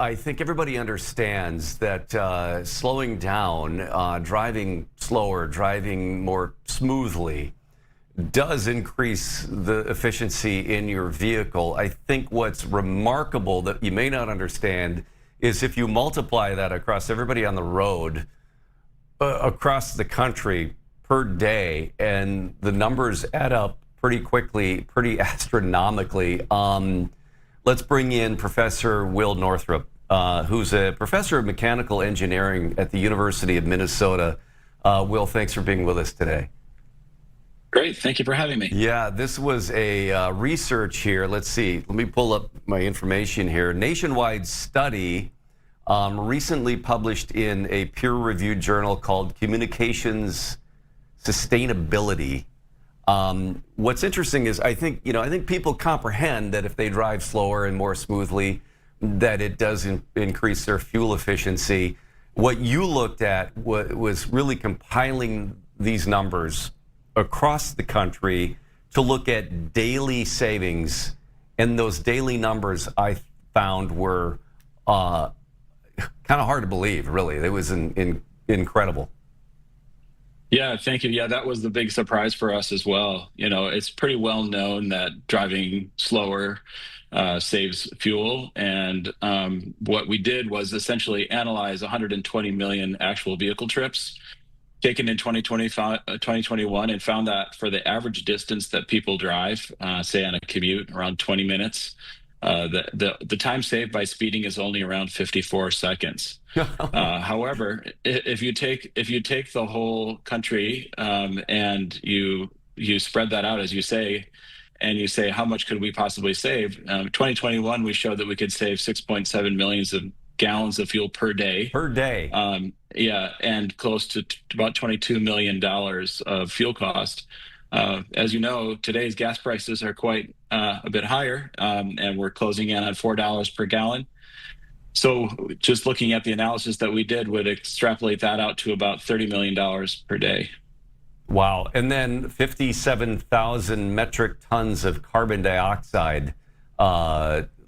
I think everybody understands that slowing down, driving slower, driving more smoothly does increase the efficiency in your vehicle. I think what's remarkable that you may not understand is if you multiply that across everybody on the road, across the country per day, and the numbers add up pretty quickly, pretty astronomically. Let's bring in Professor Will Northrup, who's a professor of mechanical engineering at the University of Minnesota. Will, thanks for being with us today. Great, thank you for having me. Yeah, this was a research here. Let's see, let me pull up my information here. Nationwide study recently published in a peer-reviewed journal called Communications Sustainability. What's interesting is I think people comprehend that if they drive slower and more smoothly, that it does increase their fuel efficiency. What you looked at was really compiling these numbers across the country to look at daily savings, and those daily numbers I found were kind of hard to believe, really. It was incredible. Yeah, thank you. Yeah, that was the big surprise for us as well. You know, it's pretty well known that driving slower saves fuel. And what we did was essentially analyze 120 million actual vehicle trips taken in 2021 and found that for the average distance that people drive, say on a commute, around 20 minutes, the time saved by speeding is only around 54 seconds. However, if you take the whole country and you spread that out, as you say, and you say how much could we possibly save? 2021, we showed that we could save 6.7 million of gallons of fuel per day. Per day. Yeah, and close to about $22 million of fuel cost. As you know, today's gas prices are quite a bit higher, and we're closing in on $4 per gallon. So just looking at the analysis that we did would extrapolate that out to about $30 million per day. Wow. And then 57,000 metric tons of carbon dioxide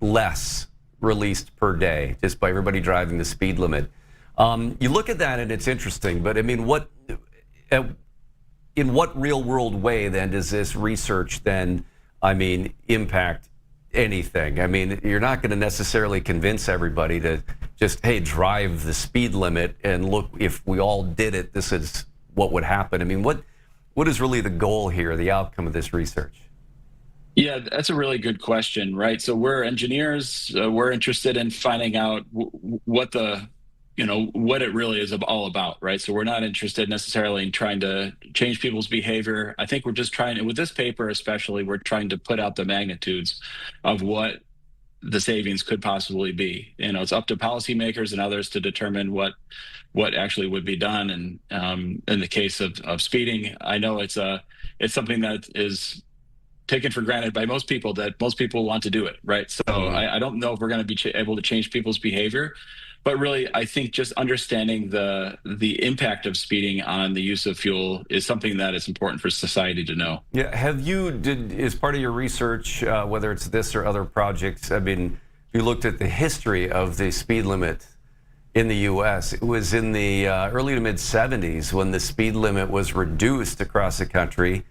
less released per day, just by everybody driving the speed limit. You look at that and it's interesting, but I mean, in what real world way then does this research then, impact anything? I mean, you're not going to necessarily convince everybody to just, hey, drive the speed limit and look, if we all did it, this is what would happen. I mean, what is really the goal here, the outcome of this research? Yeah, that's a really good question, right? So we're engineers, we're interested in finding out what it really is all about, right? So we're not interested necessarily in trying to change people's behavior. I think we're just trying, with this paper especially, we're trying to put out the magnitudes of what the savings could possibly be. You know, it's up to policymakers and others to determine what actually would be done. And in the case of speeding, I know it's something that is taken for granted by most people, that most people want to do it, right? So I don't know if we're going to be able to change people's behavior. But really, I think just understanding the impact of speeding on the use of fuel is something that is important for society to know. Yeah, as part of your research, whether it's this or other projects, you looked at the history of the speed limit in the U.S. It was in the early to mid 70s when the speed limit was reduced across the country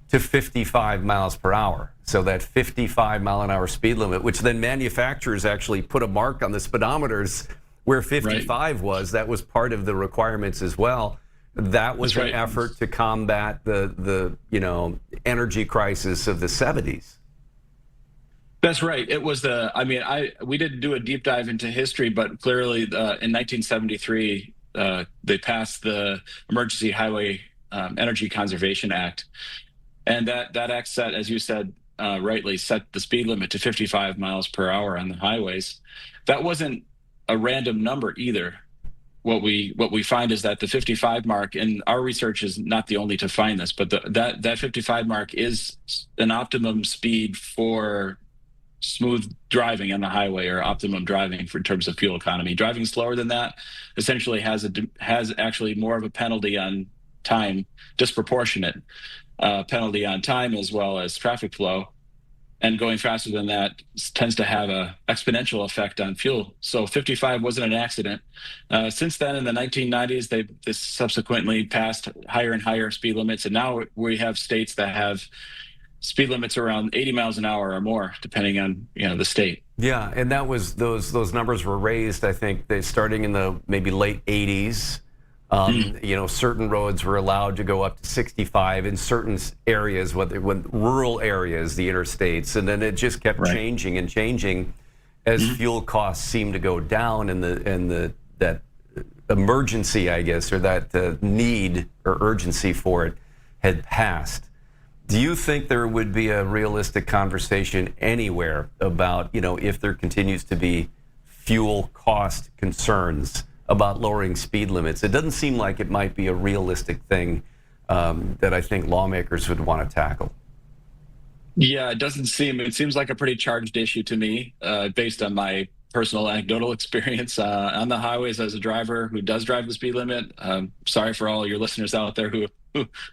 to 55 miles per hour. So that 55 mile an hour speed limit, which then manufacturers actually put a mark on the speedometers where 55 was, that was part of the requirements as well. That was an effort to combat the energy crisis of the 70s. That's right. It was we didn't do a deep dive into history, but clearly in 1973, they passed the Emergency Highway Energy Conservation Act. And that act set, as you said, rightly, set the speed limit to 55 miles per hour on the highways. That wasn't a random number either. What we find is that the 55 mark, and our research is not the only to find this, but that 55 mark is an optimum speed for smooth driving on the highway, or optimum driving in terms of fuel economy. Driving slower than that essentially has actually more of a penalty on time, disproportionate penalty on time, as well as traffic flow. and going faster than that tends to have an exponential effect on fuel. So 55 wasn't an accident. Since then, in the 1990s, they subsequently passed higher and higher speed limits, and now we have states that have speed limits around 80 miles an hour or more, depending on the state. Yeah, and that was those numbers were raised. I think they starting in the maybe late 80s. Certain roads were allowed to go up to 65 in certain areas, when rural areas, the interstates, and then it just kept changing and changing as fuel costs seemed to go down, and that emergency, I guess, or that need or urgency for it had passed. Do you think there would be a realistic conversation anywhere about, if there continues to be fuel cost concerns about lowering speed limits? It doesn't seem like it might be a realistic thing that I think lawmakers would want to tackle. Yeah, it seems like a pretty charged issue to me, based on my personal anecdotal experience on the highways as a driver who does drive the speed limit. Sorry for all your listeners out there who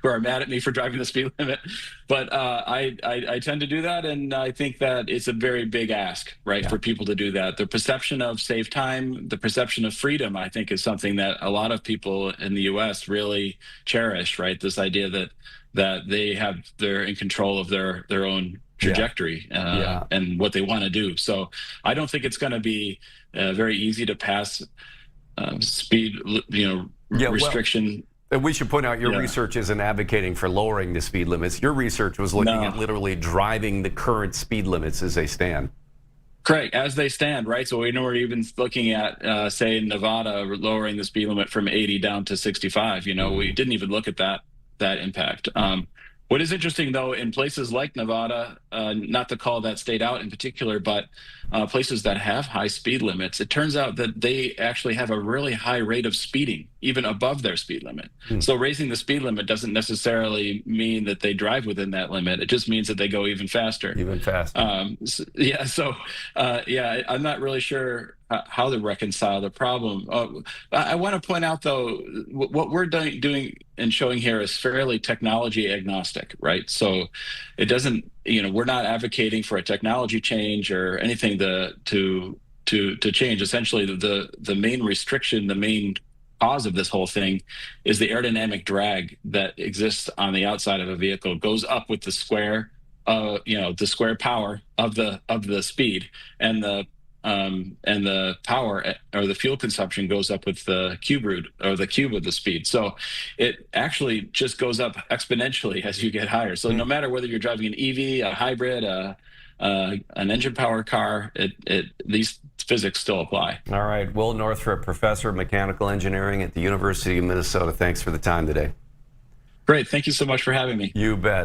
are mad at me for driving the speed limit, but I tend to do that, and I think that it's a very big ask, right, for people to do that. The perception of save time, the perception of freedom, I think, is something that a lot of people in the U.S. really cherish, right? This idea that they're in control of their own trajectory and what they want to do. So I don't think it's going to be very easy to pass speed, restriction. And we should point out your research isn't advocating for lowering the speed limits. Your research was looking at literally driving the current speed limits as they stand. Correct, as they stand, right? So we know we're even looking at, say, in Nevada, lowering the speed limit from 80 down to 65. We didn't even look at that impact. What is interesting, though, in places like Nevada, not to call that state out in particular, but places that have high speed limits, it turns out that they actually have a really high rate of speeding, even above their speed limit. So raising the speed limit doesn't necessarily mean that they drive within that limit. It just means that they go even faster. Even faster. I'm not really sure how to reconcile the problem. I want to point out, though, what we're doing and showing here is fairly technology agnostic, right? So it doesn't, we're not advocating for a technology change or anything to change. Essentially, the main restriction, the main cause of this whole thing is the aerodynamic drag that exists on the outside of a vehicle. It goes up with the square, the square power of the speed, and the power or the fuel consumption goes up with the cube root or the cube of the speed. So it actually just goes up exponentially as you get higher. So no matter whether you're driving an EV, a hybrid, an engine powered car, these physics still apply. All right. Will Northrup, professor of mechanical engineering at the University of Minnesota. Thanks for the time today. Great. Thank you so much for having me. You bet.